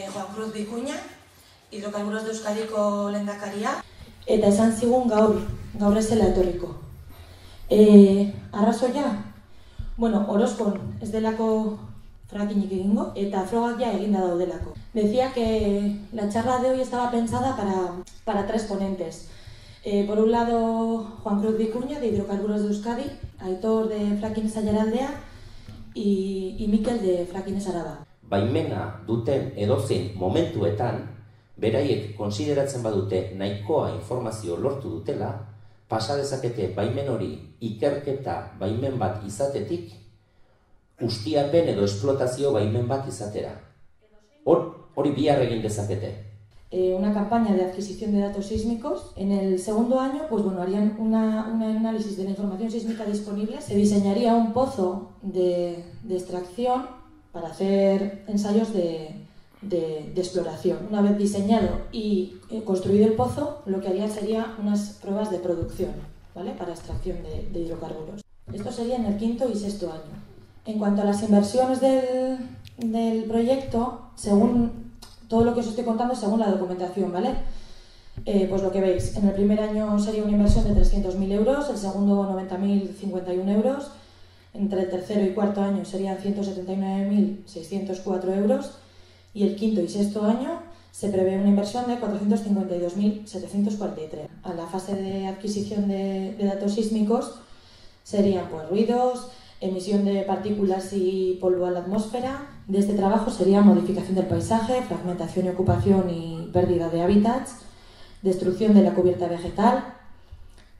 Juan Cruz Vicuña, Hidrocarburos de Euskadiko lehendakaria, eta esan zigun gaur ez zela etorriko. Arrazoia? Bueno, Orozkon ez delako fracking egingo eta frogak ja eginda daudelako. Decía que la charla de hoy estaba pensada para tres ponentes. Por un lado, Juan Cruz Vicuña, de Hidrocarburos de Euskadi, Aitor, de Fracking Aiaraldea, y Mikel, de Fracking Araba. Baimena duten edozein momentuetan, beraiek konsideratzen badute nahikoa informazio lortu dutela, pasa dezakete baimen hori ikerketa baimen bat izatetik, ustiapen edo esplotazio baimen bat izatera. Hori bihar egin dezakete. Una campaña de adquisición de datos sísmicos. En el segundo año, pues bueno, harían un análisis de la información sísmica disponible. Se diseñaría un pozo de extracción para hacer ensayos de exploración. Una vez diseñado y construido el pozo, lo que harían sería unas pruebas de producción, ¿vale? Para extracción de hidrocarburos. Esto sería en el quinto y sexto año. En cuanto a las inversiones del proyecto, según todo lo que os estoy contando, según la documentación, ¿vale? Pues lo que veis, en el primer año sería una inversión de 300.000 euros, el segundo 90.051 euros, entre el tercero y cuarto año serían 179.604 euros y el quinto y sexto año se prevé una inversión de 452.743. A la fase de adquisición de datos sísmicos serían pues ruidos, emisión de partículas y polvo a la atmósfera. De este trabajo sería modificación del paisaje, fragmentación y ocupación y pérdida de hábitats, destrucción de la cubierta vegetal,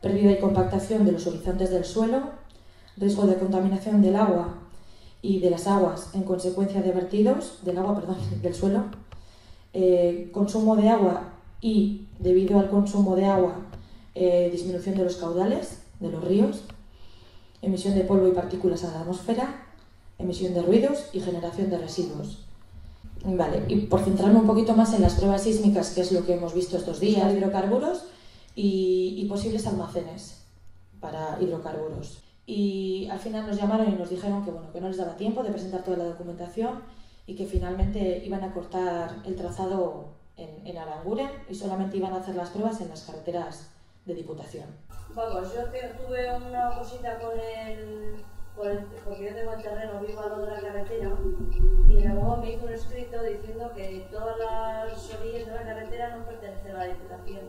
pérdida y compactación de los horizontes del suelo, riesgo de contaminación del agua y de las aguas en consecuencia de vertidos del suelo, consumo de agua y, debido al consumo de agua, disminución de los caudales de los ríos, emisión de polvo y partículas a la atmósfera, emisión de ruidos y generación de residuos. Vale, y por centrarme un poquito más en las pruebas sísmicas, que es lo que hemos visto estos días, hidrocarburos y posibles almacenes para hidrocarburos. Y al final nos llamaron y nos dijeron que, bueno, que no les daba tiempo de presentar toda la documentación y que finalmente iban a cortar el trazado en Aranguren y solamente iban a hacer las pruebas en las carreteras de Diputación. Vamos, yo tuve una cosita porque yo tengo el terreno vivo al lado de la carretera y luego me hizo un escrito diciendo que todas las orillas de la carretera no pertenecen a la Diputación.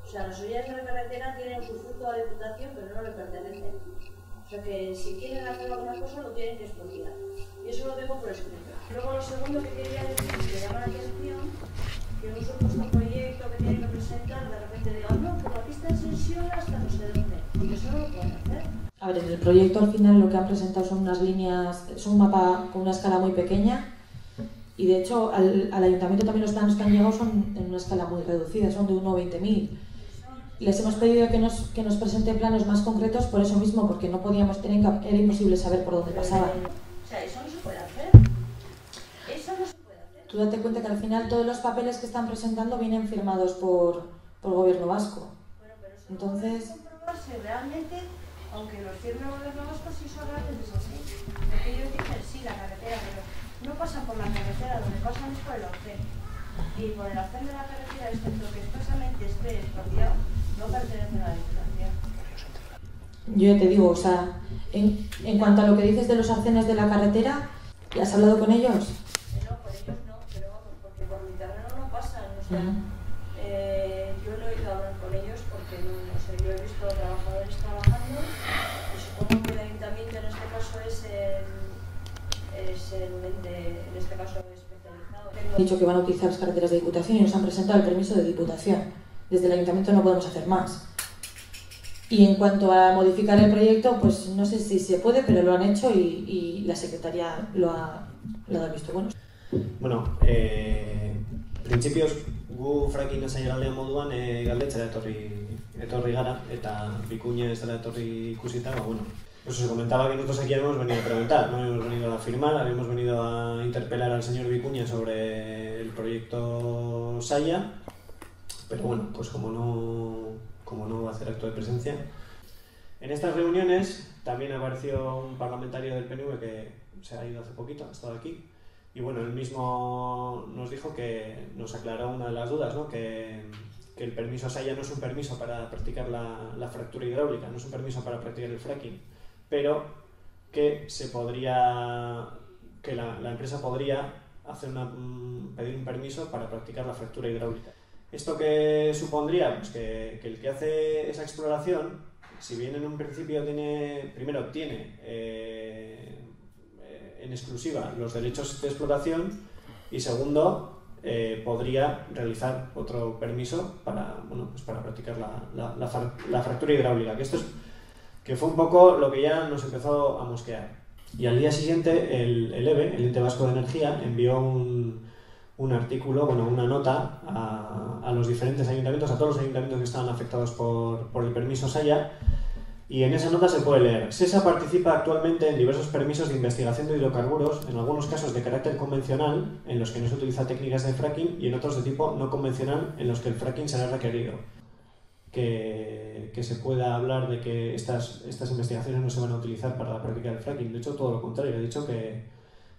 O sea, las orillas de la carretera tienen usufructo a la Diputación, pero no le pertenecen. O sea que si quieren hacer alguna cosa lo tienen que expropiar. Y eso lo tengo por escrito. Luego lo segundo que quería decir, que llama la atención, que un supuesto proyecto que tienen que presentar, de repente digan, no, por la pista de extensión hasta no sé dónde. Porque eso no lo pueden hacer. A ver, en el proyecto al final lo que han presentado son unas líneas, es un mapa con una escala muy pequeña y de hecho al ayuntamiento también los planos que han llegado son en una escala muy reducida, son de 1 a 20.000. Les hemos pedido que nos presenten planos más concretos por eso mismo, porque no podíamos, era imposible saber por dónde pasaban. O sea, eso no se puede hacer. Eso no se puede hacer. Tú date cuenta que al final todos los papeles que están presentando vienen firmados por el gobierno vasco. Bueno, pero eso entonces no puede comprobarse realmente, aunque los firme el gobierno vasco, si eso realmente es así. Porque ellos dicen sí, la carretera, pero no pasan por la carretera, donde pasan es por el arcén. Y por el arcén de la carretera, excepto que expresamente esté expropiado, no pertenece a la Diputación. Yo ya te digo, o sea, en cuanto a lo que dices de los arcenes de la carretera, ¿ya has hablado con ellos? No, con ellos no, pero vamos, porque por mi terreno no pasan. O sea, yo no he ido a hablar con ellos porque no sé, yo he visto trabajadores trabajando y supongo que el ayuntamiento en este caso es el ente, en este caso especializado. Han dicho que van a utilizar las carreteras de Diputación y nos han presentado el permiso de Diputación. Desde el ayuntamiento no podemos hacer más. Y en cuanto a modificar el proyecto, pues no sé si se puede, pero lo han hecho y la secretaria lo ha dado el visto bueno. Bueno, principios gu fracking aiaraldea moduan galdetzera etorri gara eta Vicuña ez dela etorri ikusita, bueno, pues os comentaba que nosotros aquí hemos venido a preguntar, no hemos venido a firmar, habíamos venido a interpelar al señor Vicuña sobre el proyecto Saya. Pero bueno, pues como no va a hacer acto de presencia. En estas reuniones también apareció un parlamentario del PNV que se ha ido hace poquito, ha estado aquí, Y bueno, él mismo nos dijo que nos aclaró una de las dudas, ¿no? Que el permiso SAIA no es un permiso para practicar la fractura hidráulica, no es un permiso para practicar el fracking, pero que la empresa podría pedir un permiso para practicar la fractura hidráulica. ¿Esto qué supondría? Pues que el que hace esa exploración, si bien en un principio tiene en exclusiva los derechos de explotación, y segundo, podría realizar otro permiso para practicar la fractura hidráulica, que fue un poco lo que ya nos empezó a mosquear. Y al día siguiente el EVE, el Ente Vasco de Energía, envió un artículo, una nota a los diferentes ayuntamientos, a todos los ayuntamientos que estaban afectados por el permiso SAIA, y en esa nota se puede leer: SESA participa actualmente en diversos permisos de investigación de hidrocarburos, en algunos casos de carácter convencional, en los que no se utiliza técnicas de fracking, y en otros de tipo no convencional, en los que el fracking será requerido. Que se pueda hablar de que estas investigaciones no se van a utilizar para la práctica del fracking. De hecho, todo lo contrario. Ha dicho que,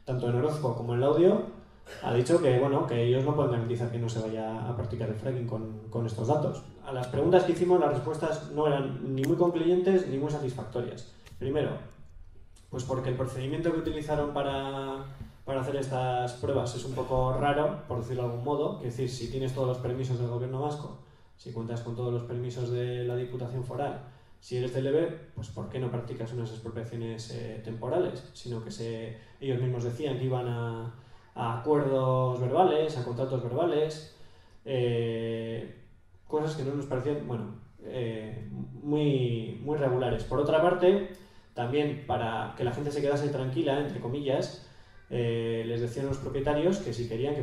tanto en Orozco como en Laudio, ha dicho que ellos no pueden garantizar que no se vaya a practicar el fracking con estos datos. A las preguntas que hicimos, las respuestas no eran ni muy concluyentes ni muy satisfactorias. Primero, pues porque el procedimiento que utilizaron para hacer estas pruebas es un poco raro, por decirlo de algún modo. Es decir, si tienes todos los permisos del gobierno vasco, si cuentas con todos los permisos de la Diputación Foral, si eres del EVE, pues ¿por qué no practicas unas expropiaciones temporales? Sino que ellos mismos decían que iban a acuerdos verbales, a contratos verbales, cosas que no nos parecían, muy, muy regulares. Por otra parte, también para que la gente se quedase tranquila, entre comillas, les decían a los propietarios que si querían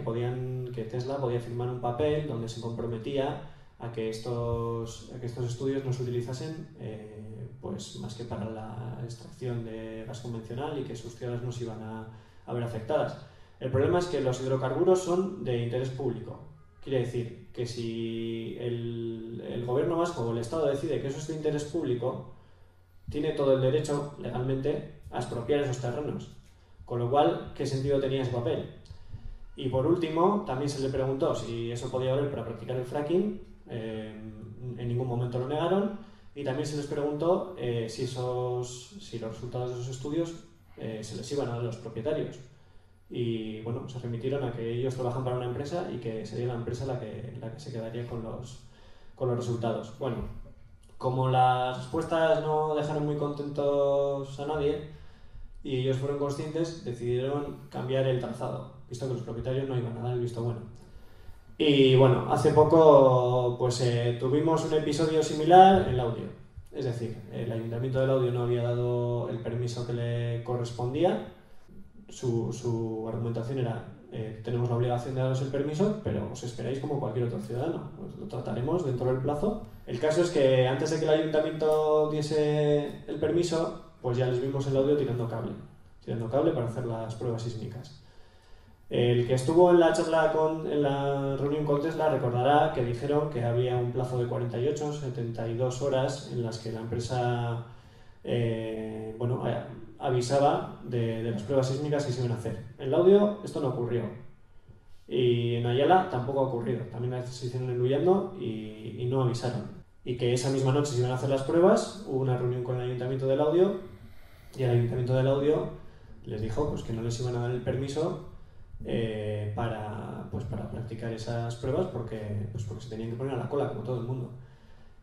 que Tesla podía firmar un papel donde se comprometía a que estos estudios no se utilizasen pues más que para la extracción de gas convencional, y que sus tierras no se iban a ver afectadas. El problema es que los hidrocarburos son de interés público. Quiere decir que si el gobierno vasco o el Estado decide que eso es de interés público, tiene todo el derecho legalmente a expropiar esos terrenos. Con lo cual, ¿qué sentido tenía ese papel? Y por último, también se le preguntó si eso podía valer para practicar el fracking. En ningún momento lo negaron, y también se les preguntó si los resultados de esos estudios se les iban a dar a los propietarios, y se remitieron a que ellos trabajan para una empresa y que sería la empresa la que se quedaría con los resultados. Como las respuestas no dejaron muy contentos a nadie y ellos fueron conscientes, decidieron cambiar el trazado, visto que los propietarios no iban a dar el visto bueno. Y hace poco tuvimos un episodio similar en Laudio. Es decir, el Ayuntamiento de Laudio no había dado el permiso que le correspondía. Su argumentación era: tenemos la obligación de daros el permiso, pero os esperáis como cualquier otro ciudadano. Pues lo trataremos dentro del plazo. El caso es que antes de que el Ayuntamiento diese el permiso, pues ya les vimos en Laudio tirando cable para hacer las pruebas sísmicas. El que estuvo en la reunión con Tesla recordará que dijeron que había un plazo de 48, 72 horas en las que la empresa avisaba de las pruebas sísmicas que se iban a hacer. En Laudio esto no ocurrió, y en Ayala tampoco ha ocurrido. También se hicieron en Luyando y no avisaron. Y que esa misma noche se iban a hacer las pruebas. Hubo una reunión con el Ayuntamiento de Laudio, y el Ayuntamiento de Laudio les dijo que no les iban a dar el permiso para practicar esas pruebas, porque se tenían que poner a la cola como todo el mundo.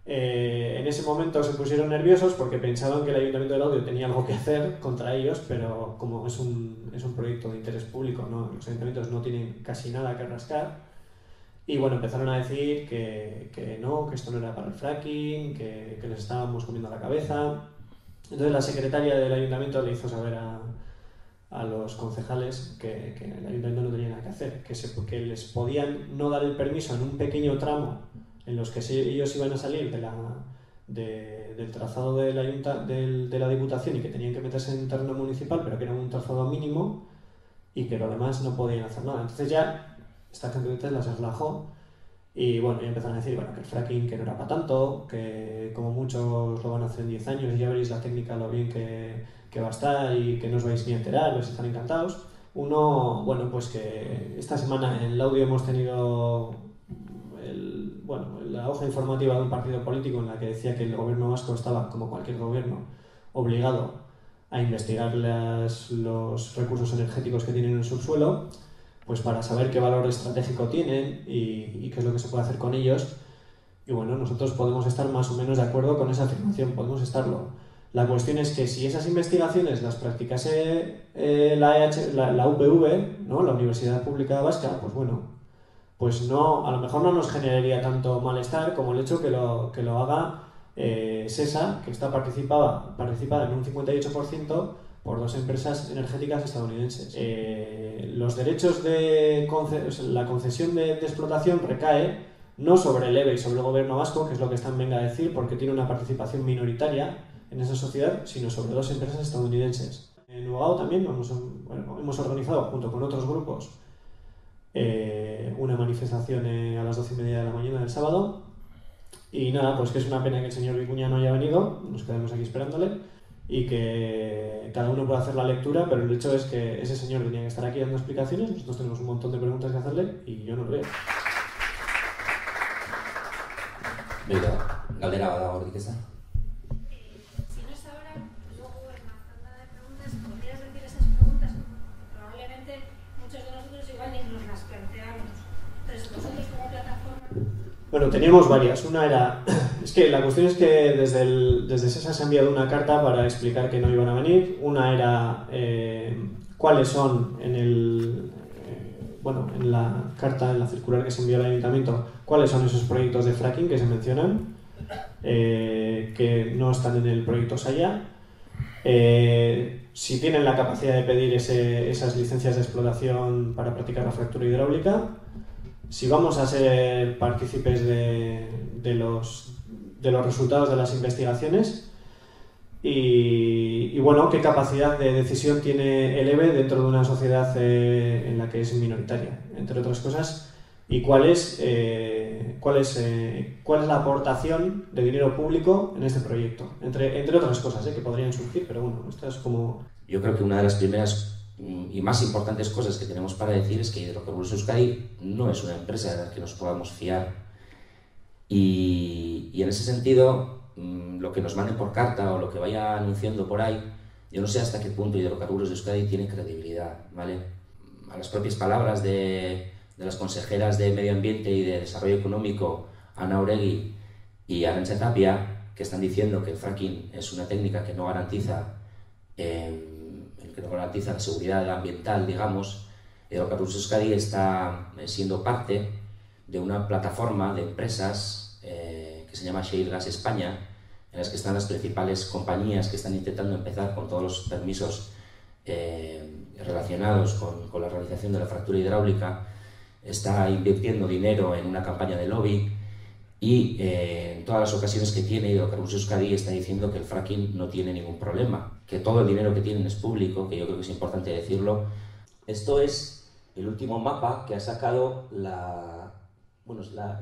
En ese momento se pusieron nerviosos porque pensaban que el Ayuntamiento de Laudio tenía algo que hacer contra ellos, pero como es un proyecto de interés público, los ayuntamientos no tienen casi nada que rascar, y empezaron a decir que esto no era para el fracking, que les estábamos comiendo la cabeza. Entonces la secretaria del ayuntamiento le hizo saber a los concejales que el ayuntamiento no tenía nada que hacer, que les podían no dar el permiso en un pequeño tramo en los que ellos iban a salir del trazado de la Diputación, y que tenían que meterse en terreno municipal, pero que era un trazado mínimo, y que lo demás no podían hacer nada. Entonces ya esta gente de Tesla se relajó, y ya empezaron a decir que el fracking que no era para tanto, que como muchos lo van a hacer en 10 años y ya veréis la técnica lo bien que va a estar, y que no os vais ni a enterar, vais a estar encantados. Uno, bueno, pues que esta semana en el audio hemos tenido la hoja informativa de un partido político en la que decía que el gobierno vasco estaba, como cualquier gobierno, obligado a investigar los recursos energéticos que tienen en el subsuelo, pues para saber qué valor estratégico tienen y qué es lo que se puede hacer con ellos. Y bueno, nosotros podemos estar más o menos de acuerdo con esa afirmación, podemos estarlo. La cuestión es que si esas investigaciones las practicase la UPV, ¿no? La Universidad Pública Vasca, pues bueno, pues no, a lo mejor no nos generaría tanto malestar como el hecho que lo haga SESA, que está participada en un 58% por 2 empresas energéticas estadounidenses. Los derechos la concesión de explotación recae no sobre el EVE y sobre el gobierno vasco, que es lo que están venga a decir, porque tiene una participación minoritaria en esa sociedad, sino sobre 2 empresas estadounidenses. En Ugao también hemos organizado, junto con otros grupos, una manifestación a las 12:30 de la mañana del sábado. Y nada, pues que es una pena que el señor Vicuña no haya venido, nos quedamos aquí esperándole, y que cada uno pueda hacer la lectura, pero el hecho es que ese señor tenía que estar aquí dando explicaciones, nosotros tenemos un montón de preguntas que hacerle y yo no lo veo. Galdera bada hortik eza? Si no es ahora, luego en la tanda de preguntas podrías decir esas preguntas. Probablemente muchos de nosotros igual ni nos las planteamos. Entonces, vosotros como plataforma... Bueno, teníamos varias. Una era... Es que la cuestión es que desde SESA se ha enviado una carta para explicar que no iban a venir. Una era cuáles son en la carta, en la circular que se envió al ayuntamiento, cuáles son esos proyectos de fracking que se mencionan, que no están en el proyecto SAIA, si tienen la capacidad de pedir esas licencias de explotación para practicar la fractura hidráulica, si vamos a ser partícipes de los resultados de las investigaciones y bueno, qué capacidad de decisión tiene el EVE dentro de una sociedad en la que es minoritaria, entre otras cosas, y cuál es la aportación de dinero público en este proyecto, entre otras cosas que podrían surgir, pero bueno, esto es como... Yo creo que una de las primeras y más importantes cosas que tenemos para decir es que Hidrocarburos Euskadi no es una empresa de la que nos podamos fiar, y en ese sentido lo que nos manden por carta o lo que vaya anunciando por ahí, yo no sé hasta qué punto Hidrocarburos de Euskadi tiene credibilidad, ¿vale? A las propias palabras de las consejeras de Medio Ambiente y de Desarrollo Económico, Ana Oregui y Arantxa Tapia, que están diciendo que el fracking es una técnica que no garantiza la seguridad ambiental, digamos, Hidrocarburos de Euskadi está siendo parte de una plataforma de empresas que se llama Shale Gas España, en las que están las principales compañías que están intentando empezar con todos los permisos relacionados con la realización de la fractura hidráulica. Está invirtiendo dinero en una campaña de lobby y en todas las ocasiones que tiene Hidrocarburos Euskadi está diciendo que el fracking no tiene ningún problema, que todo el dinero que tienen es público, que yo creo que es importante decirlo. Esto es el último mapa que ha sacado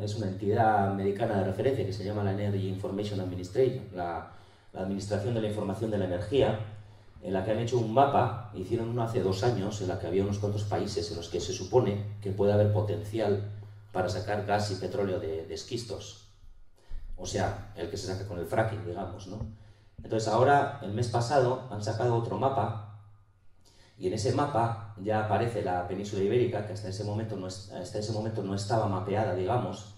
es una entidad americana de referencia que se llama la Energy Information Administration, la Administración de la Información de la Energía, en la que han hecho un mapa, hicieron uno hace 2 años, en la que había unos cuantos países en los que se supone que puede haber potencial para sacar gas y petróleo de esquistos, o sea, el que se saca con el fracking, digamos, ¿no? Entonces ahora, el mes pasado, han sacado otro mapa, y en ese mapa ya aparece la península ibérica, que hasta ese momento no estaba mapeada, digamos,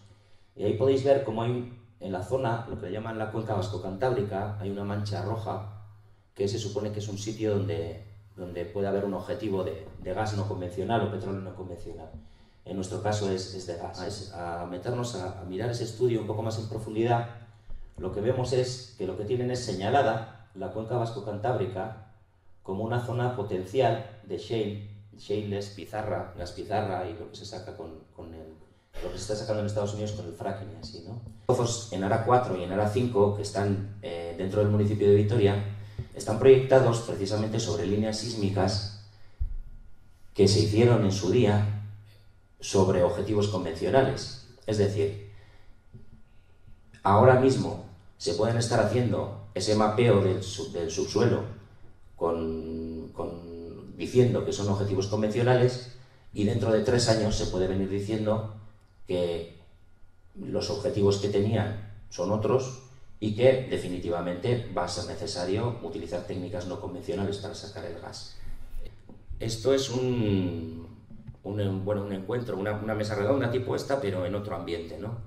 y ahí podéis ver cómo hay en la zona, lo que le llaman la cuenca vasco-cantábrica, hay una mancha roja, que se supone que es un sitio donde puede haber un objetivo de gas no convencional o petróleo no convencional. En nuestro caso es de gas. A meternos a mirar ese estudio un poco más en profundidad, lo que vemos es que lo que tienen es señalada la cuenca vasco-cantábrica como una zona potencial de shales, pizarra, gas pizarra y lo que se saca lo que se está sacando en Estados Unidos con el fracking y así, ¿no? Pozos en ARA 4 y en ARA 5 que están dentro del municipio de Vitoria están proyectados precisamente sobre líneas sísmicas que se hicieron en su día sobre objetivos convencionales. Es decir, ahora mismo se pueden estar haciendo ese mapeo del subsuelo diciendo que son objetivos convencionales y dentro de 3 años se puede venir diciendo que los objetivos que tenían son otros y que definitivamente va a ser necesario utilizar técnicas no convencionales para sacar el gas. Esto es un encuentro, una mesa redonda tipo esta, pero en otro ambiente, ¿no?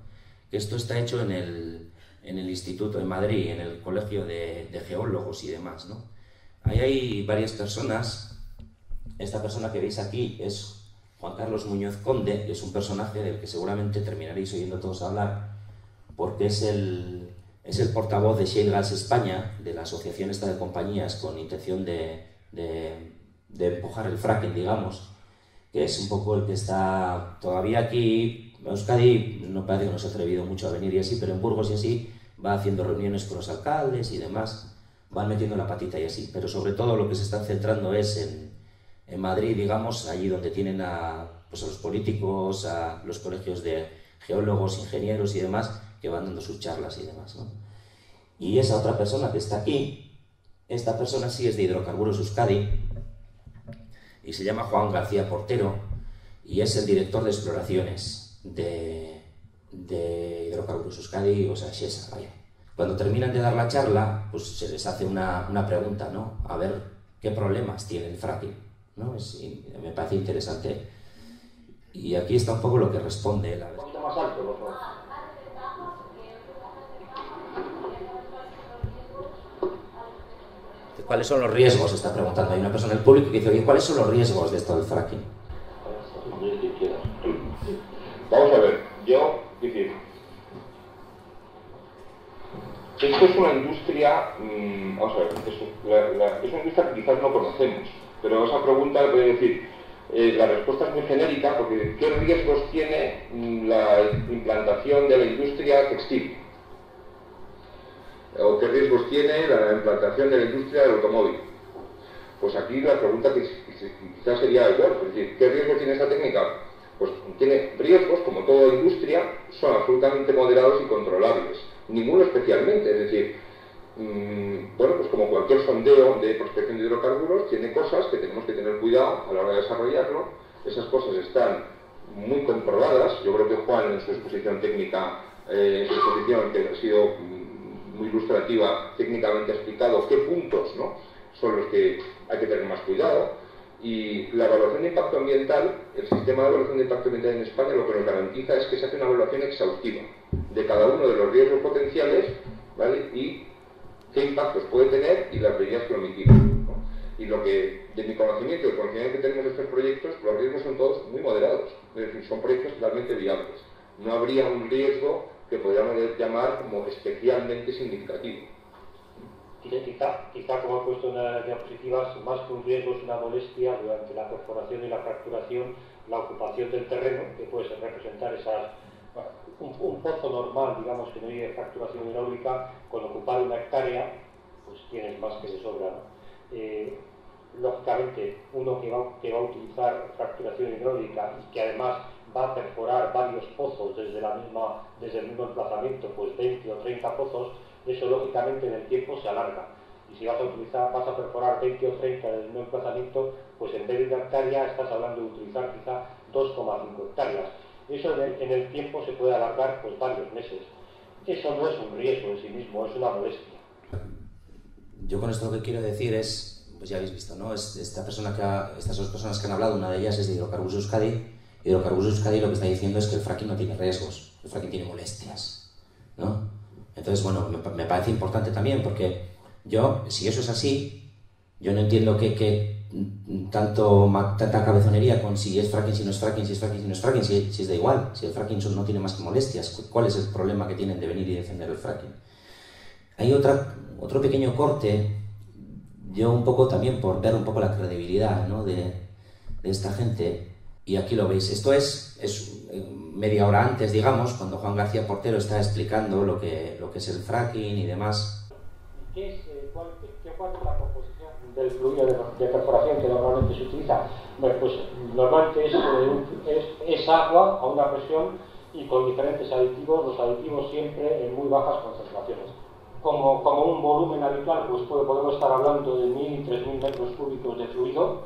Esto está hecho en el Instituto de Madrid, en el Colegio de Geólogos y demás, ¿no? Ahí hay varias personas. Esta persona que veis aquí es Juan Carlos Muñoz Conde, que es un personaje del que seguramente terminaréis oyendo todos hablar, porque es el portavoz de Shale Gas España, de la asociación esta de compañías con intención de empujar el fracking, digamos, que es un poco el que está todavía aquí. Euskadi no parece que no se ha atrevido mucho a venir y así, pero en Burgos y así va haciendo reuniones con los alcaldes y demás, van metiendo la patita y así, pero sobre todo lo que se están centrando es en Madrid, digamos, allí donde tienen a los políticos, a los colegios de geólogos, ingenieros y demás, que van dando sus charlas y demás, ¿no? Y esa otra persona que está aquí, esta persona sí es de Hidrocarburos Euskadi y se llama Juan García Portero y es el director de exploraciones de Hidrocarburos Euskadi, o sea, Shesa, vaya. Cuando terminan de dar la charla, pues se les hace una pregunta, ¿no? A ver qué problemas tiene el fracking, ¿no? Me parece interesante. Y aquí está un poco lo que responde él. Un poquito más alto, por favor. ¿Cuáles son los riesgos? Está preguntando. Hay una persona del público que dice, oye, ¿cuáles son los riesgos de esto del fracking? Vamos a ver, esto es una industria, vamos a ver, es una industria que quizás no conocemos, pero esa pregunta puede decir, la respuesta es muy genérica, porque ¿qué riesgos tiene la implantación de la industria textil? ¿O qué riesgos tiene la implantación de la industria del automóvil? Pues aquí la pregunta que quizás sería igual, es decir, ¿qué riesgos tiene esta técnica? Pues tiene riesgos, como toda industria, son absolutamente moderados y controlables. Ninguno especialmente, es decir, bueno, pues como cualquier sondeo de prospección de hidrocarburos, tiene cosas que tenemos que tener cuidado a la hora de desarrollarlo. Esas cosas están muy controladas. Yo creo que Juan, en su exposición técnica, en su exposición, que ha sido muy ilustrativa, técnicamente ha explicado qué puntos, ¿no?, son los que hay que tener más cuidado. Y la evaluación de impacto ambiental, el sistema de evaluación de impacto ambiental en España lo que nos garantiza es que se hace una evaluación exhaustiva de cada uno de los riesgos potenciales, ¿vale?, y qué impactos puede tener y las medidas que lo mitigan, ¿no? Y lo que, de mi conocimiento y el conocimiento que tenemos de estos proyectos, los riesgos son todos muy moderados, es decir, son proyectos totalmente viables. No habría un riesgo que podríamos llamar como especialmente significativo. Quizá como he puesto en las diapositivas, más que un riesgo es una molestia durante la perforación y la fracturación, la ocupación del terreno, que puede representar un pozo normal, digamos, que no hay fracturación hidráulica, con ocupar 1 hectárea, pues tienes más que de sobra, ¿no? Lógicamente, uno que va a utilizar fracturación hidráulica y que además va a perforar varios pozos desde el mismo emplazamiento, pues 20 o 30 pozos, eso lógicamente en el tiempo se alarga. Y si vas a perforar 20 o 30 del mismo emplazamiento, pues en vez de 1 hectárea estás hablando de utilizar quizá 2,5 hectáreas. Eso en el tiempo se puede alargar pues varios meses. Eso no es un riesgo en sí mismo, es una molestia. Yo con esto lo que quiero decir es, pues ya habéis visto, ¿no? Estas 2 personas que han hablado, una de ellas es de Hidrocarburos Euskadi. Hidrocarburos Euskadi lo que está diciendo es que el fracking no tiene riesgos, el fracking tiene molestias, ¿no? Entonces, bueno, me parece importante también, porque si eso es así, yo no entiendo que tanta cabezonería con si es fracking, si no es fracking, si es fracking, si no es fracking, si es da igual, si el fracking no tiene más que molestias. ¿Cuál es el problema que tienen de venir y defender el fracking? Hay otro pequeño corte, yo un poco también por ver un poco la credibilidad, ¿no?, de esta gente, y aquí lo veis. Esto es media hora antes, digamos, cuando Juan García Portero está explicando lo que es el fracking y demás. ¿Cuál es la composición del fluido de perforación que normalmente se utiliza? Bueno, pues normalmente es agua a una presión y con diferentes aditivos, los aditivos siempre en muy bajas concentraciones. Como un volumen habitual, pues podemos estar hablando de 1000 y 3000 metros cúbicos de fluido,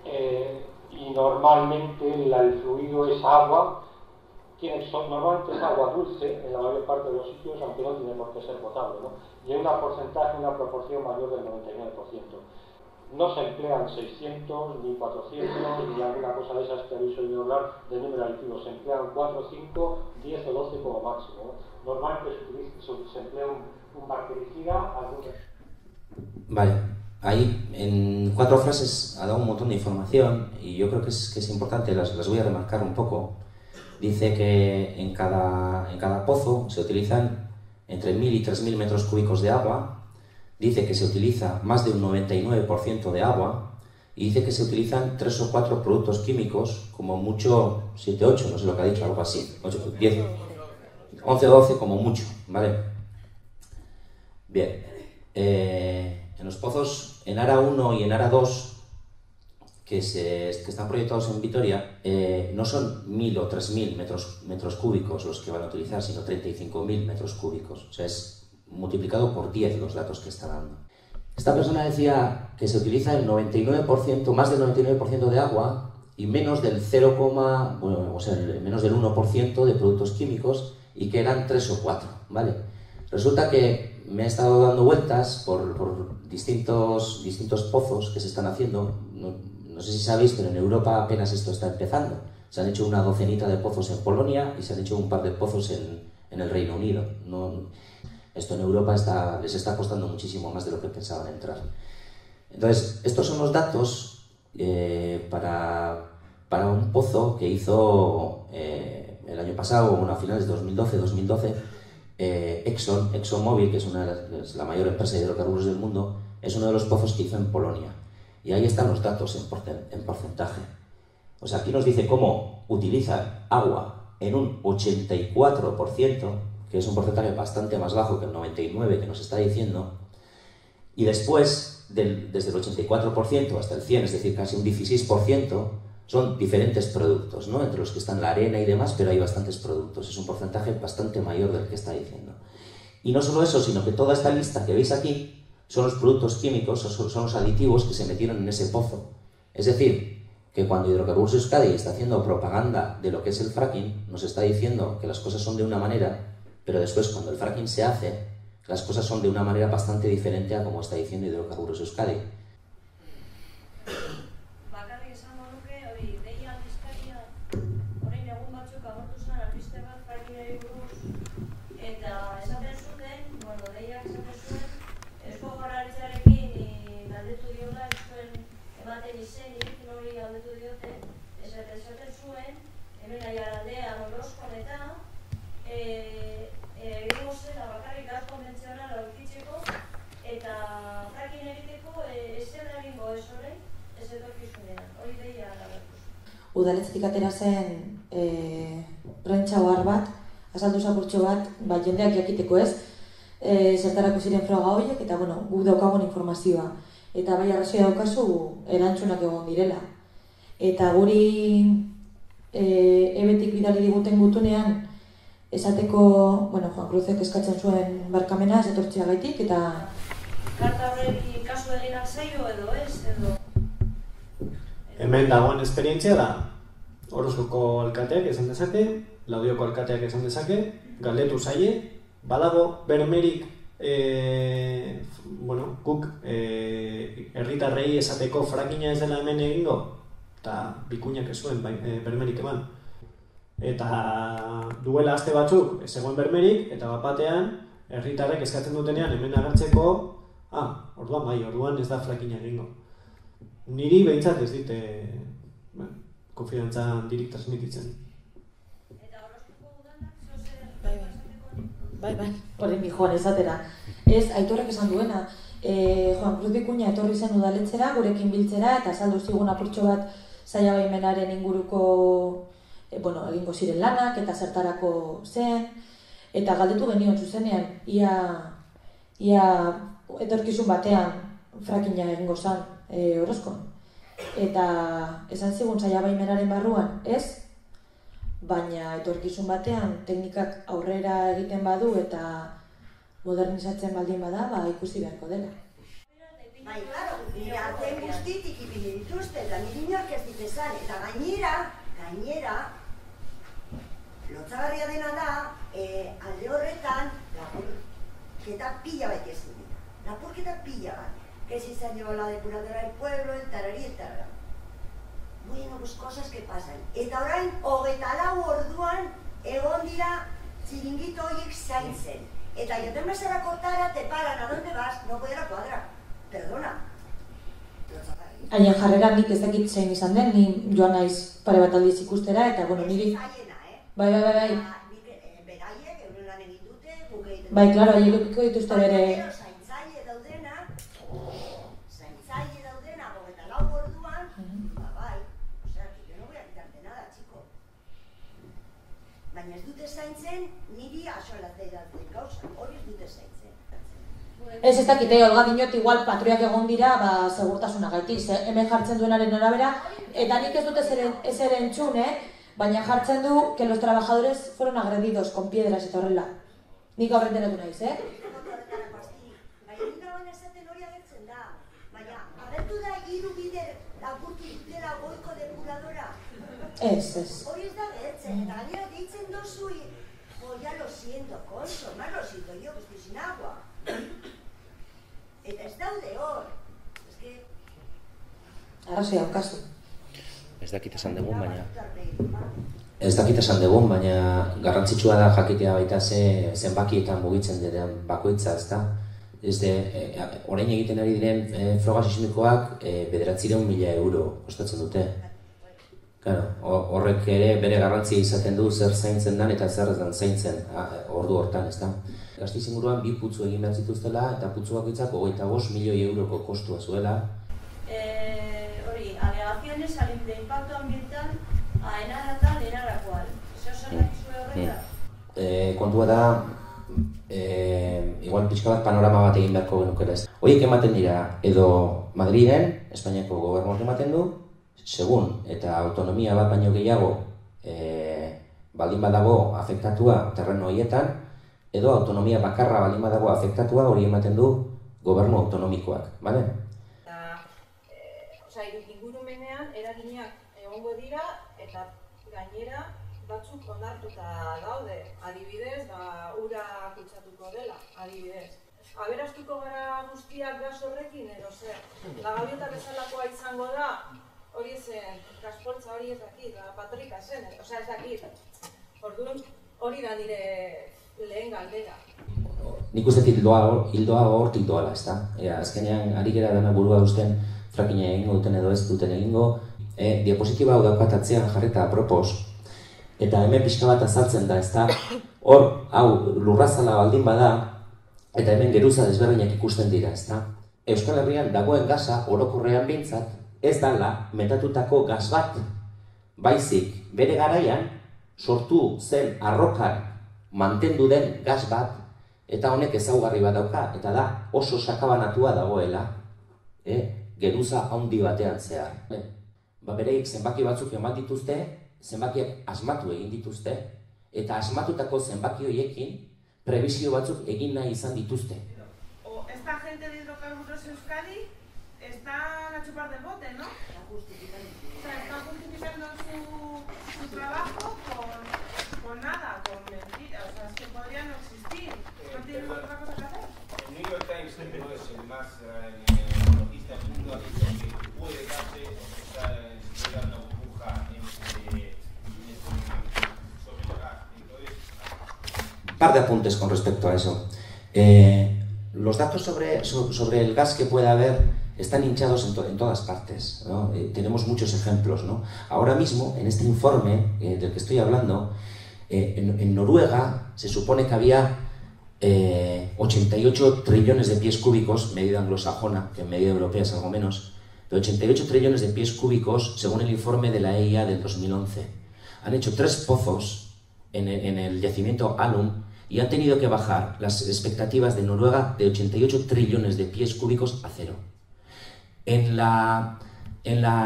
y normalmente el fluido es agua, normalmente es agua dulce en la mayor parte de los sitios, aunque no tiene por qué ser potable, ¿no? Y hay una proporción mayor del 99%. No se emplean 600, ni 400, ni alguna cosa de esas que habéis oído hablar de número aditivo. Se emplean 4, 5, 10 o 12 como máximo, ¿no? Normalmente se emplea un bactericida. Vale, ahí en 4 frases ha dado un montón de información y yo creo que es importante, las voy a remarcar un poco. Dice que en cada pozo se utilizan entre 1000 y 3000 metros cúbicos de agua. Dice que se utiliza más de un 99% de agua y dice que se utilizan 3 o 4 productos químicos, como mucho 7, 8, no sé lo que ha dicho, algo así, 8, 10, 11 o 12 como mucho, ¿vale? Bien, en los pozos en ARA 1 y en ARA 2, que están proyectados en Vitoria, no son 1000 o 3000 metros cúbicos los que van a utilizar, sino 35.000 metros cúbicos, o sea, es multiplicado por 10 los datos que está dando. Esta persona decía que se utiliza el 99%, más del 99% de agua y menos del 1% de productos químicos y que eran 3 o 4, ¿vale? Resulta que me he estado dando vueltas por distintos pozos que se están haciendo. No sé si sabéis, pero en Europa apenas esto está empezando. Se han hecho una docenita de pozos en Polonia y se han hecho un par de pozos en el Reino Unido. Esto en Europa les está costando muchísimo más de lo que pensaban entrar. Entonces, estos son los datos para un pozo que hizo el año pasado, a finales de 2012, ExxonMobil, que es la mayor empresa de hidrocarburos del mundo, es uno de los pozos que hizo en Polonia. Y ahí están los datos en porcentaje. O sea, aquí nos dice cómo utilizan agua en un 84%, que es un porcentaje bastante más bajo que el 99% que nos está diciendo, y después, desde el 84% hasta el 100%, es decir, casi un 16%, son diferentes productos, ¿no? Entre los que están la arena y demás, pero hay bastantes productos, es un porcentaje bastante mayor del que está diciendo. Y no solo eso, sino que toda esta lista que veis aquí son los productos químicos, son los aditivos que se metieron en ese pozo. Es decir, que cuando Hidrocarburos Euskadi está haciendo propaganda de lo que es el fracking, nos está diciendo que las cosas son de una manera, pero después cuando el fracking se hace, las cosas son de una manera bastante diferente a como está diciendo Hidrocarburos Euskadi. Bakarrik esango nuke, hori, deia aldizkaria, orain egun batzuk agortu zen albiste bat frackingari buruz, eta esaten zuten, deiak esaten zuen, Eusko Jaurlaritzarekin galdetu diola, ez zuen ematen izenik, nori galdetu diote, esaten zuen, hemen Aiaraldean Orozkon eta egingo zela bakarrik gas konbentzionala aurkitzeko eta fracking egiteko ez zela egingo ez orain, ez etorkizunean, hori deia agertu. Udaletxetik atera zen prentsa ohar bat, azaldu zapurtxo bat, jendeak jakiteko ez, zertarako ziren froga horiek, eta guk daukagun informazioa. Eta bai arrazoia daukazu erantzunak egon direla. Eta guri ebetik bidali diguten gutunean, esateko, Juan Cruzek eskatzen zuen barkamena, ez etortzea gaitik, eta... Karta horreki kasu eginak zaio edo ez, edo... Hemen dagoen esperientzia da, Orozkoko alkateak esan dezake, Laudioko alkateak esan dezake, galdetu zaie, badago bermerik, guk herritarrei esateko frackinga ez dela hemen egingo, eta bikuinak ez zuen bermerik eman. Eta duela aste batzuk ez zegoen bermerik, eta bat-batean herritarrek eskatzen dutenean hemen agertzeko, orduan ez da frackinga egingo. Niri behintzat ez dite konfidantza handirik transmititzen. Eta Orozkoko udanak zozer... Bai, horren Joan esatera. Ez, Aitorrek esan duena, Juan Cruz Bikuña etorri zen udaletxera, gurekin biltzera, eta saldu zigun apurtxo bat zaila baimenaren inguruko egingo ziren lanak eta zertarako zen, eta galdetu genion zuzenean, ia etorkizun batean frackinga egingo zen Orozkon. Eta esan zigun zaila baimenaren barruan, ez, baina etorkizun batean teknikak aurrera egiten badu eta modernizatzen baldin bada, ikusi beharko dela. Bai, claro, nire artean guztitik ipini dituzte, eta nire inork ez ditezan, eta gainera, lotzagarria dena da, alde horretan, lapurketa pila bat ezin dira. Lapurketa pila bat. Que si se ha llevado la depuradora del pueblo, el tarari, el tarara. Bueno, pues cosas que pasan. Eta orain, 24 orduan, egon dira txiringito horiek zaintzen. Eta joten bezala kortara, te paran, ¿a dónde vas? No voy a la cuadra. Perdona. Haien jarrera nik ez dakit zein izan den, ni joan naiz pare bat aldiz ikustera, eta, bueno, niri... Bai. Beraiek, euren lan egin dute, guk egiten... Bai, klaro, haiek edukiko dituzte bere... Zaintzaile daudena, 24 orduan, bai, osea, que yo no voy a quitarte nada, chico. Baina ez dute zaintzen, niri asolatzea datzen gauza, hori ez dute zaintzen. Ez dakite, Olga dinot, igual patruiak egon dira, segurtasuna gaitik, hemen jartzen duenaren arabera, eta nik ez dut ez ere entzun, baina jartzen du que los trabajadores fueron agredidos con piedras eta horrela. Nik gaur entenatu naiz, Baina nik gauen esaten hori agertzen da, baina agertu da 3 bider lapurtu dutela goiko depuradora. Ez. Hori ez da agertzen, eta gainera deitzen dozu, ya lo siento, Conso, más lo siento yo, que estoy sin agua. Eta ez daude hor, eske... Arrazoi daukazu. Ez dakit esan dugun, baina garrantzitsua da jakitea baita zenbakietan mugitzen diren bakoitza, ezta? Orain egiten ari diren froga sismikoak 900.000 euro kostatzen dute. Horrek ere bere garrantzia izaten du zer zaintzen den eta zer ez den zaintzen ordu hortan, ezta? Gasteiz inguruan 2 putzu egin behar zituztela eta putzu bakoitzak 25 milioi euroko kostua zuela. Alegaciones al impacto ambiental a enara tal, enara cual. Eso zer dakizue horreta? Kontua da, igual pixka bat panorama bat egin beharko genukela ez. Horiek ematen dira, edo Madriden, Espainiako gobernuak ematen du, segun eta autonomia bat baino gehiago baldin badago afektatua terreno horietan, edo autonomia bakarra baldin badago afektatua hori ematen du gobernu autonomikoak, bale? Ingurumenean eraginak egongo dira eta gainera batzuk onartuta daude, adibidez, ura kutsatuko dela, adibidez. Aberastuko gara guztiak gas horrekin edo zer, la gaviota bezalakoa izango da, hori zen, gaspoltza hori ez dakit, patrika zen, osea ez dakit. Orduan hori da nire lehen galdera. Nik uste hildoa hortik doala, ezta? Azkenean ari gera dena burua usten frakina egingo duten edo ez duten egingo. Diapositiba hau daukat atzean jarreta apropos, eta hemen pixka bat azaltzen da, ezta? Hor, hau lurrazala baldin bada, eta hemen geruza desberdinak ikusten dira, ezta? Euskal Herrian dagoen gasa orokorrean behintzat ez dala metatutako gas bat, baizik bere garaian sortu zen arrokan mantendu den gas bat, eta honek ezaugarri bat dauka, eta da oso sakabanatua dagoela, geruza handi batean zehar. Bereik zenbaki batzuk eman dituzte, zenbakiak asmatu egin dituzte, eta asmatutako zenbaki horiekin prebizio batzuk egin nahi izan dituzte. Esta gente de hidrocarburos Euskadi están a chupar del bote, ¿no? O sea, están justificando su trabajo con nada, con mentiras, o sea, es que podrían no existir. ¿No tienen otra cosa que hacer? El New York Times, que no es el más notista del mundo, ha dicho que puede darse o que está una burbuja sobre el gas. Entonces... Un par de apuntes con respecto a eso. Los datos sobre el gas que pueda haber están hinchados en todas partes, ¿no? Tenemos muchos ejemplos, ¿no? Ahora mismo, en este informe del que estoy hablando, en Noruega se supone que había 88 trillones de pies cúbicos, medida anglosajona, que en medida europea es algo menos, de 88 trillones de pies cúbicos según el informe de la EIA del 2011. Han hecho 3 pozos en el yacimiento Alum y han tenido que bajar las expectativas de Noruega de 88 trillones de pies cúbicos a 0. En la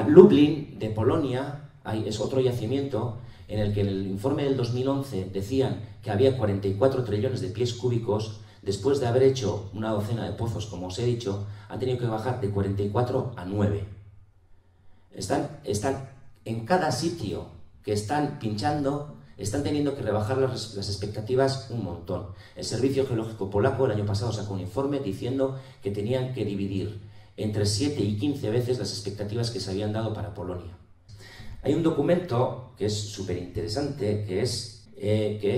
Lublin de Polonia es otro yacimiento en el que en el informe del 2011 decían que había 44 trillones de pies cúbicos, después de haber hecho una docena de pozos, como os he dicho, han tenido que bajar de 44 a 9. Están en cada sitio que están pinchando, están teniendo que rebajar las expectativas un montón. El Servicio Geológico Polaco el año pasado sacó un informe diciendo que tenían que dividir entre 7 y 15 veces las expectativas que se habían dado para Polonia. Hay un documento que es súper interesante,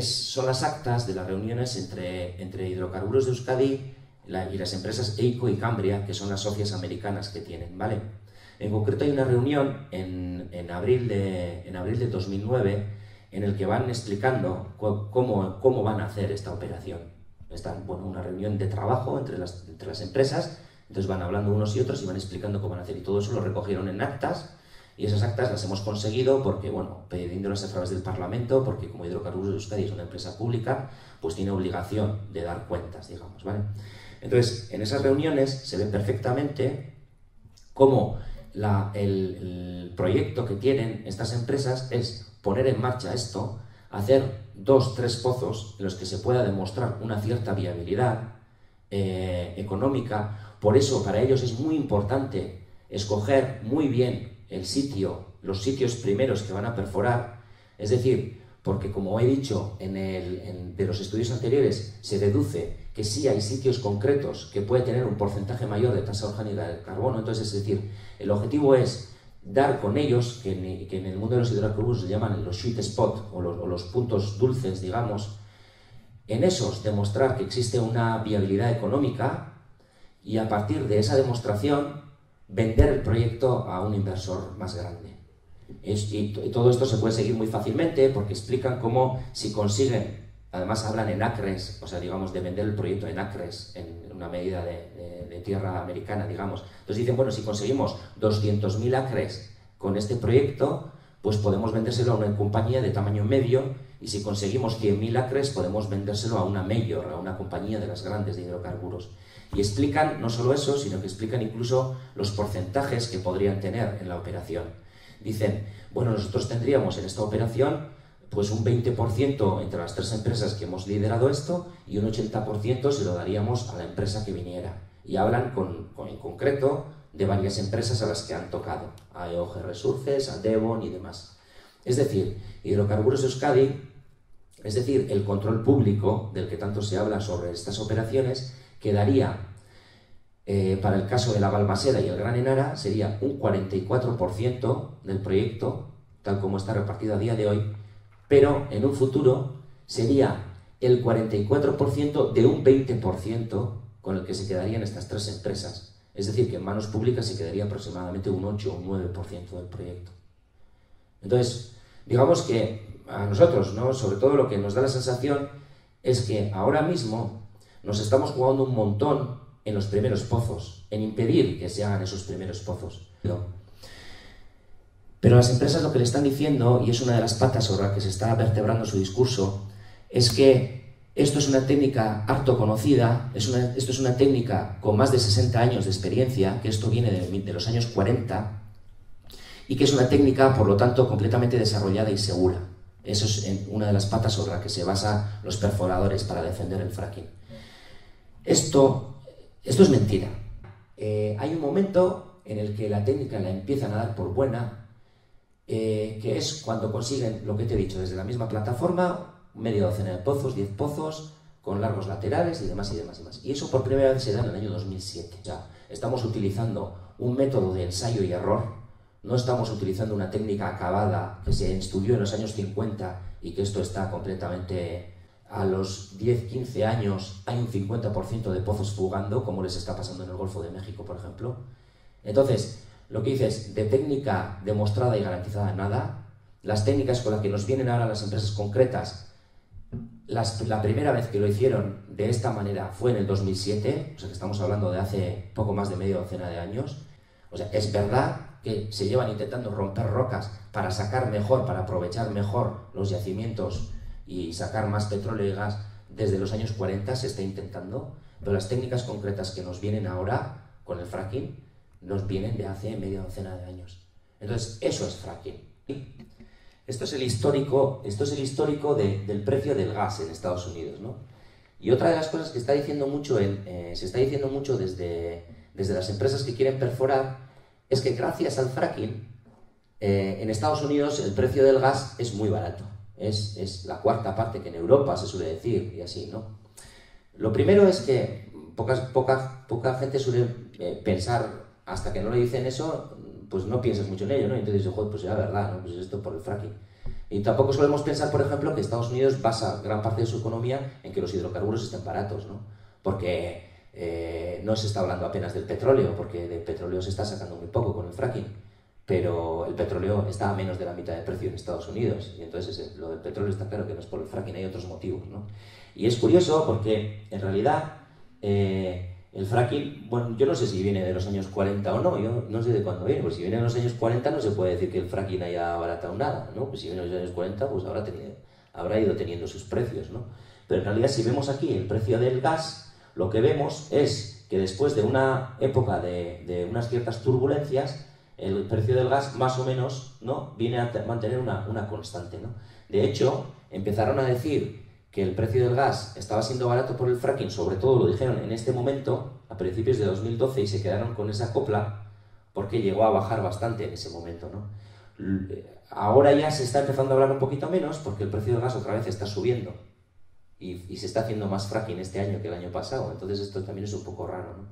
son las actas de las reuniones entre Hidrocarburos de Euskadi y las empresas EICO y Cambria, que son las socias americanas que tienen, ¿vale? En concreto hay una reunión en abril de 2009 en el que van explicando cómo van a hacer esta operación. Una reunión de trabajo entre las empresas, entonces van hablando unos y otros y van explicando cómo van a hacer, y todo eso lo recogieron en actas, y esas actas las hemos conseguido porque, pidiéndolas a través del Parlamento, porque como Hidrocarburos de Euskadi es una empresa pública, pues tiene obligación de dar cuentas, digamos, ¿vale? Entonces, en esas reuniones se ve perfectamente cómo el proyecto que tienen estas empresas es poner en marcha esto, hacer 2-3 pozos en los que se pueda demostrar una cierta viabilidad económica. Por eso para ellos es muy importante escoger muy bien los sitios primeros que van a perforar, es decir, porque como he dicho de los estudios anteriores, se deduce que sí hay sitios concretos que puede tener un porcentaje mayor de tasa orgánica de carbono. Entonces, es decir, el objetivo es dar con ellos, que en el mundo de los hidrocarburos se llaman los sweet spot o los puntos dulces, digamos, en esos demostrar que existe una viabilidad económica y a partir de esa demostración vender el proyecto a un inversor más grande. Y todo esto se puede seguir muy fácilmente porque explican cómo si consiguen, además hablan en acres, o sea, digamos, de vender el proyecto en acres, en una medida de tierra americana, digamos. Entonces dicen, bueno, si conseguimos 200.000 acres con este proyecto, pues podemos vendérselo a una compañía de tamaño medio, y si conseguimos 100.000 acres, podemos vendérselo a una major, a una compañía de las grandes de hidrocarburos. Y explican no solo eso, sino que explican incluso los porcentajes que podrían tener en la operación. Dicen, bueno, nosotros tendríamos en esta operación pues un 20% entre las 3 empresas que hemos liderado esto, y un 80% se lo daríamos a la empresa que viniera. Y hablan en concreto de varias empresas a las que han tocado, a EOG Resources, a Devon y demás. Es decir, Hidrocarburos de Euskadi, es decir, el control público del que tanto se habla sobre estas operaciones, quedaría, para el caso de la Balmaseda y el Gran Enara, sería un 44% del proyecto, tal como está repartido a día de hoy, pero en un futuro sería el 44% de un 20% con el que se quedarían estas 3 empresas. Es decir, que en manos públicas se quedaría aproximadamente un 8 o un 9% del proyecto. Entonces, digamos que a nosotros, ¿no?, sobre todo lo que nos da la sensación es que ahora mismo nos estamos jugando un montón en los primeros pozos, en impedir que se hagan esos primeros pozos. Pero las empresas lo que le están diciendo, y es una de las patas sobre las que se está vertebrando su discurso, es que esto es una técnica harto conocida, esto es una técnica con más de 60 años de experiencia, que esto viene de los años 40, y que es una técnica, por lo tanto, completamente desarrollada y segura. Eso es una de las patas sobre las que se basan los perforadores para defender el fracking. Esto es mentira. Hay un momento en el que la técnica la empiezan a dar por buena, que es cuando consiguen lo que te he dicho, desde la misma plataforma, media docena de pozos, 10 pozos, con largos laterales y demás y demás y demás. Y eso por primera vez se da en el año 2007. O sea, estamos utilizando un método de ensayo y error, no estamos utilizando una técnica acabada que se estudió en los años 50 y que esto está completamente... A los 10-15 años hay un 50% de pozos fugando, como les está pasando en el Golfo de México, por ejemplo. Entonces, lo que dices, de técnica demostrada y garantizada nada. Las técnicas con las que nos vienen ahora las empresas concretas, la primera vez que lo hicieron de esta manera fue en el 2007, o sea que estamos hablando de hace poco más de media docena de años. O sea, es verdad que se llevan intentando romper rocas para sacar mejor, para aprovechar mejor los yacimientos y sacar más petróleo y gas desde los años 40, se está intentando, pero las técnicas concretas que nos vienen ahora con el fracking nos vienen de hace media docena de años. Entonces, eso es fracking. Esto es el histórico del precio del gas en Estados Unidos, ¿no? Y otra de las cosas que está diciendo mucho se está diciendo mucho desde las empresas que quieren perforar es que gracias al fracking en Estados Unidos el precio del gas es muy barato. Es la cuarta parte que en Europa se suele decir y así, ¿no? Lo primero es que poca gente suele pensar, hasta que no le dicen eso, pues no piensas mucho en ello, ¿no? Y entonces dices, joder, pues era verdad, ¿no? Pues esto por el fracking. Y tampoco solemos pensar, por ejemplo, que Estados Unidos basa gran parte de su economía en que los hidrocarburos estén baratos, ¿no? Porque no se está hablando apenas del petróleo, porque del petróleo se está sacando muy poco con el fracking, pero el petróleo está a menos de la mitad de precio en Estados Unidos, y entonces lo del petróleo está claro que no es por el fracking, hay otros motivos, ¿no? Y es curioso porque, en realidad, el fracking, bueno, yo no sé si viene de los años 40 o no, yo no sé de cuándo viene, pues si viene de los años 40 no se puede decir que el fracking haya abaratado nada, ¿no? Pues si viene de los años 40, pues habrá ido teniendo sus precios, ¿no? Pero en realidad, si vemos aquí el precio del gas, lo que vemos es que después de una época de unas ciertas turbulencias, el precio del gas más o menos, ¿no?, viene a mantener una constante, ¿no? De hecho, empezaron a decir que el precio del gas estaba siendo barato por el fracking, sobre todo lo dijeron en este momento, a principios de 2012, y se quedaron con esa copla porque llegó a bajar bastante en ese momento, ¿no? Ahora ya se está empezando a hablar un poquito menos porque el precio del gas otra vez está subiendo y se está haciendo más fracking este año que el año pasado, entonces esto también es un poco raro, ¿no?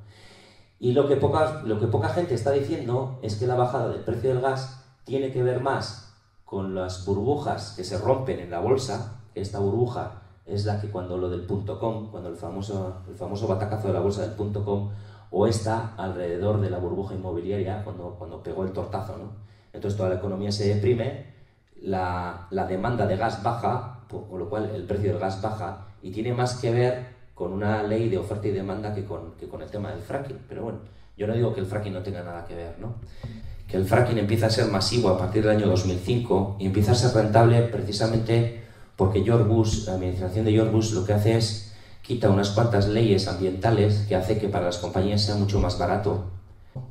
Y lo que poca gente está diciendo es que la bajada del precio del gas tiene que ver más con las burbujas que se rompen en la bolsa. Esta burbuja es la que cuando lo del .com, cuando el famoso batacazo de la bolsa del .com, o está alrededor de la burbuja inmobiliaria cuando pegó el tortazo, ¿no? Entonces toda la economía se deprime, la demanda de gas baja, con lo cual el precio del gas baja, y tiene más que ver con una ley de oferta y demanda que con el tema del fracking. Pero bueno, yo no digo que el fracking no tenga nada que ver, ¿no? Que el fracking empieza a ser masivo a partir del año 2005 y empieza a ser rentable precisamente porque George Bush, la administración de George Bush, lo que hace es quita unas cuantas leyes ambientales que hace que para las compañías sea mucho más barato.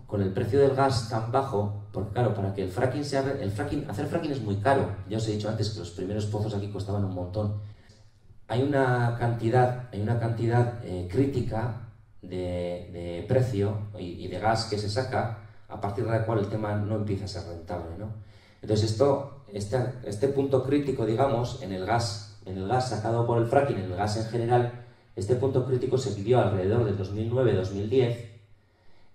Con el precio del gas tan bajo, porque claro, para que hacer fracking es muy caro. Ya os he dicho antes que los primeros pozos aquí costaban un montón. Hay una cantidad crítica de precio y de gas que se saca a partir de la cual el tema no empieza a ser rentable, ¿no? Entonces este punto crítico, digamos, en el gas sacado por el fracking, en el gas en general, este punto crítico se pidió alrededor del 2009-2010,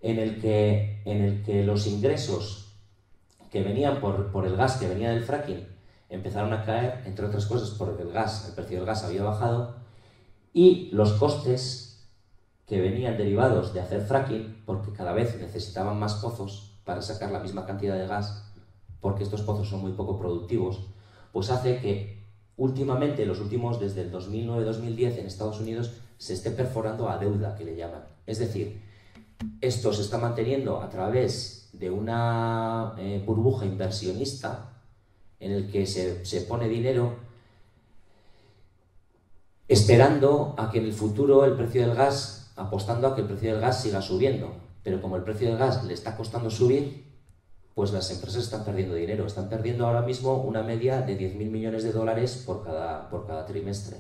en el que los ingresos que venían por el gas que venía del fracking empezaron a caer, entre otras cosas porque el precio del gas había bajado, y los costes que venían derivados de hacer fracking, porque cada vez necesitaban más pozos para sacar la misma cantidad de gas, porque estos pozos son muy poco productivos, pues hace que últimamente, desde el 2009-2010 en Estados Unidos, se esté perforando a deuda, que le llaman. Es decir, esto se está manteniendo a través de una burbuja inversionista en el que se pone dinero esperando a que en el futuro el precio del gas, apostando a que el precio del gas siga subiendo. Pero como el precio del gas le está costando subir, pues las empresas están perdiendo dinero. Están perdiendo ahora mismo una media de $10.000 millones por cada trimestre.